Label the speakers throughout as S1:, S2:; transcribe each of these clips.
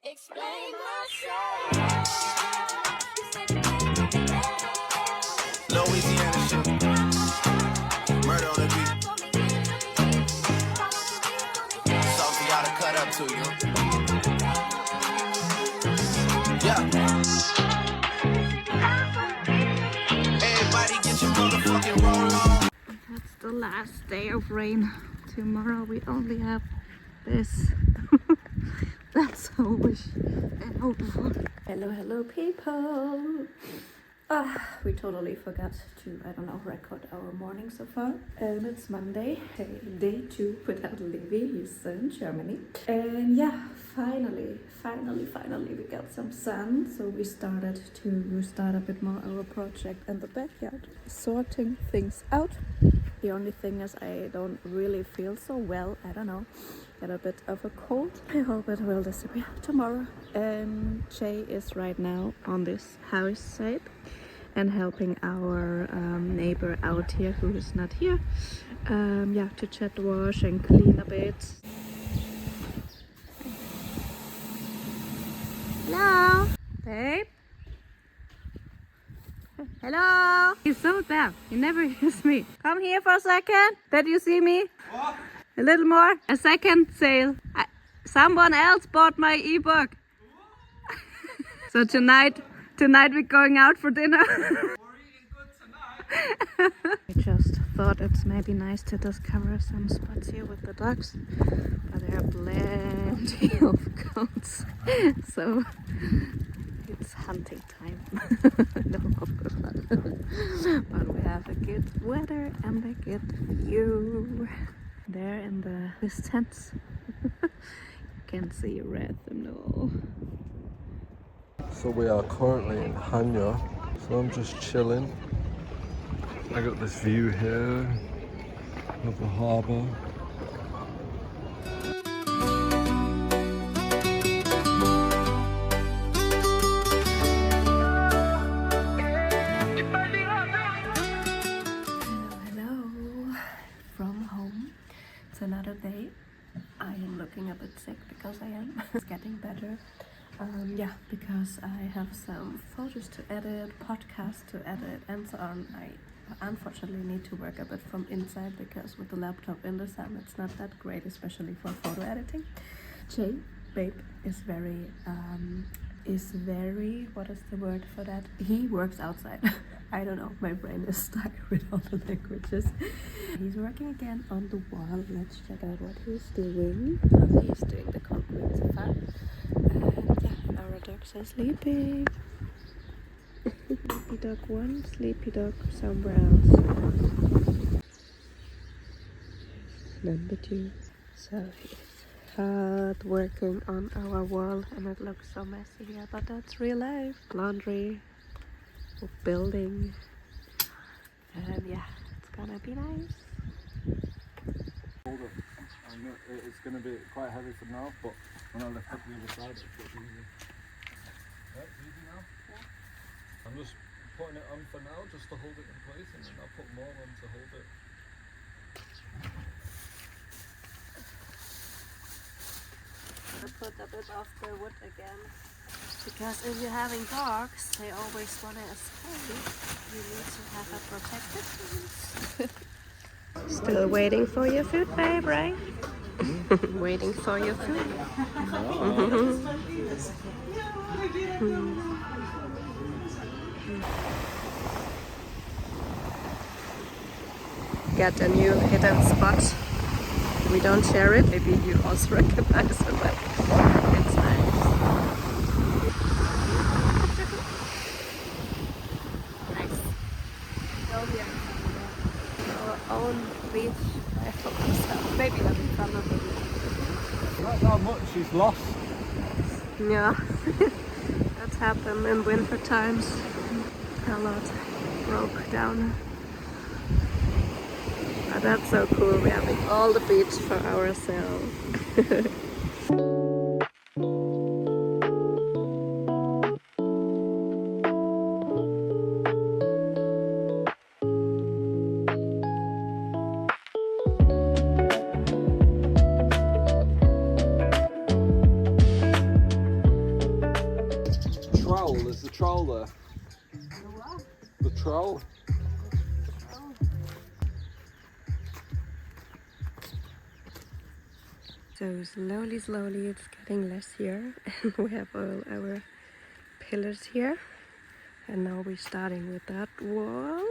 S1: Explain myself. Louisiana shit. Murder on the beat. Something for y'all to cut up to, you know? Yeah. Everybody get your motherfucking roll on.
S2: That's the last day of rain. Tomorrow we only have this. That's all wish and hope for. Hello people. We totally forgot to, record our morning so far. And it's Monday, day 2 without Leevi. He's in Germany. And yeah, finally we got some sun. So we started to start a bit more our project in the backyard, sorting things out. The only thing is I don't really feel so well. I don't know, get a bit of a cold. I hope it will disappear tomorrow. And Jay is right now on this house side and helping our neighbor out here who is not here. To jet wash and clean a bit. Hello, babe. Hello! He's so there. He never hears me. Come here for a second. Did you see me? What? A little more. A second sale. Someone else bought my ebook. So tonight we're going out for dinner. We're eating good tonight. I just thought it's maybe nice to discover some spots here with the dogs. But there are plenty of goats. So it's hunting time. No, of course not. But we have a good weather and a good view. There in the distance, you can see red thermal.
S3: So we are currently in Chania. So I'm just chilling. I got this view here of the harbour.
S2: Another day. I am looking a bit sick because I am. It's getting better. Because I have some photos to edit, podcasts to edit, and so on. I unfortunately need to work a bit from inside because with the laptop in the sun, it's not that great, especially for photo editing. Jay, babe, is very, what is the word for that? He works outside. I don't know, my brain is stuck with all the languages. He's working again on the wall. Let's check out what he's doing. He's doing the concrete so far. And our dogs are sleeping. Sleepy dog 1, sleepy dog somewhere else. Number 2. So he's hard working on our wall and it looks so messy here, but that's real life. Laundry, building, and it's gonna be nice.
S3: Hold it. It's going to be quite heavy for now, but when I lift up the other side, it's easy. Yeah, it's easy now. Yeah. I'm just putting it on for now, just to hold it in place, and then I'll put more on to hold it.
S2: I'll put a bit of the wood again, because if you're having dogs, they always want to escape. You need to have a protected fence. Still waiting for your food, babe, right? Waiting for your food. Got a new hidden spot. We don't share it. Maybe you also recognize it, but it's nice. Nice. Our own beach. I hope so. Maybe not in front of it.
S3: Not that much, she's lost.
S2: Yeah. That's happened in winter times. A lot broke down. But that's so cool. We're having all the beach for ourselves.
S3: troll.
S2: So slowly it's getting less here and we have all our pillars here, and now we're starting with that wall.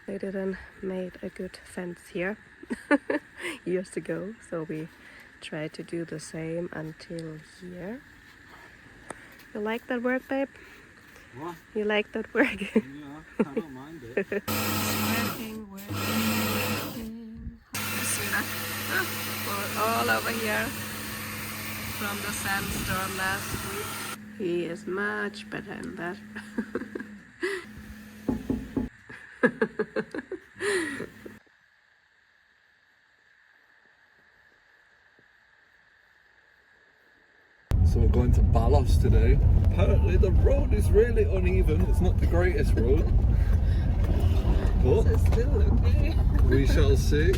S2: They didn't made a good fence here years ago, so we tried to do the same until here. You like that work, babe?
S3: What?
S2: You like that work?
S3: Yeah, I don't mind it.
S2: Working. You see that? We're all over here from the sandstorm last week. He is much better in that.
S3: So we're going to Balos today. Apparently the road is really uneven. It's not the greatest road. But
S2: It's still okay.
S3: we shall see.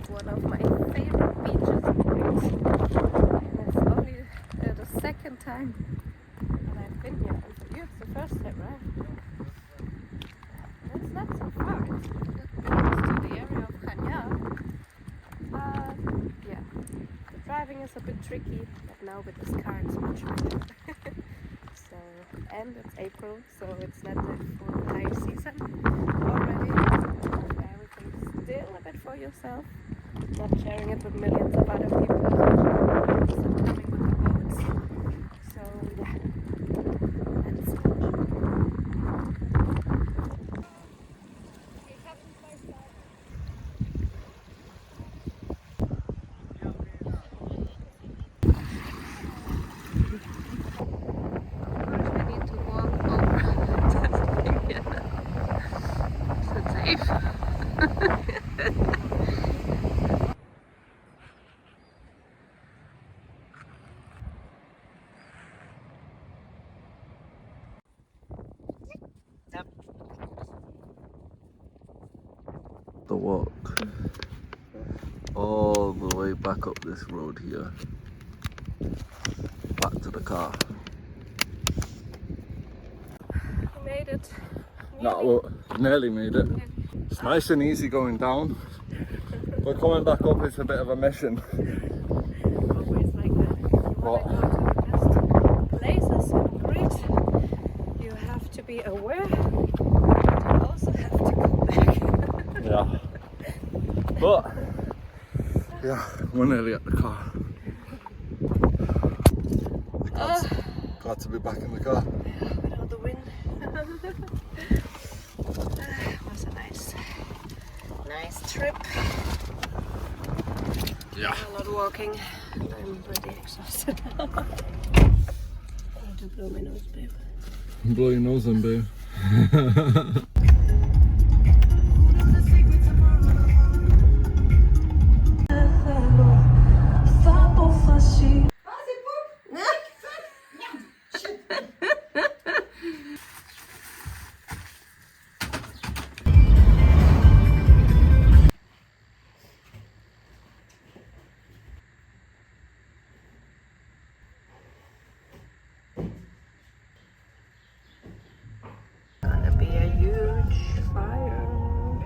S2: One of my favorite beaches in Crete. And it's only the second time that I've been here. And for you it's the first time, right? It's not so far. It's a little bit close to the area of Chania. Yeah, the driving is a bit tricky, but now with this car it's much better. So, and it's April, so it's not the full high season already. Everything's still a bit for yourself, not sharing it with millions of other people, especially coming with the boats. So yeah, that's I need to walk over this thing here. Is it safe?
S3: The walk all the way back up this road here, back to the car.
S2: We made it.
S3: No, well, nearly made it. It's nice and easy going down, but coming back up is a bit of a mission.
S2: Always like that. You want to go to the best places in Crete, you have to be aware, but you also have to go back.
S3: Yeah. But yeah, we're nearly at the car. Glad to be back in the car.
S2: Without the wind. Was a nice trip.
S3: Yeah.
S2: A lot walking, and I'm pretty exhausted now. I need to blow my nose, babe.
S3: Blow your nose in, babe.
S2: Gonna be a huge fire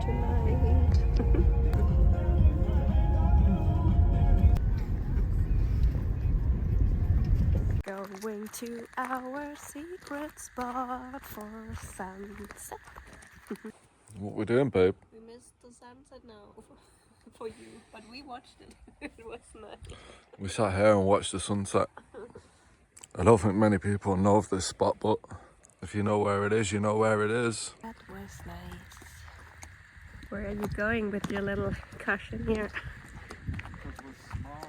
S2: tonight. Going to our secret spot for sunset.
S3: What we doing, babe?
S2: We missed the sunset now for you, but we watched it. It was nice.
S3: We sat here and watched the sunset. I don't think many people know of this spot, but if you know where it is, you know where it is.
S2: That was nice.
S4: Where are you going with your little cushion here?
S3: Because we're smart.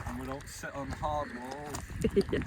S3: And we don't sit on hard walls.
S4: Yeah.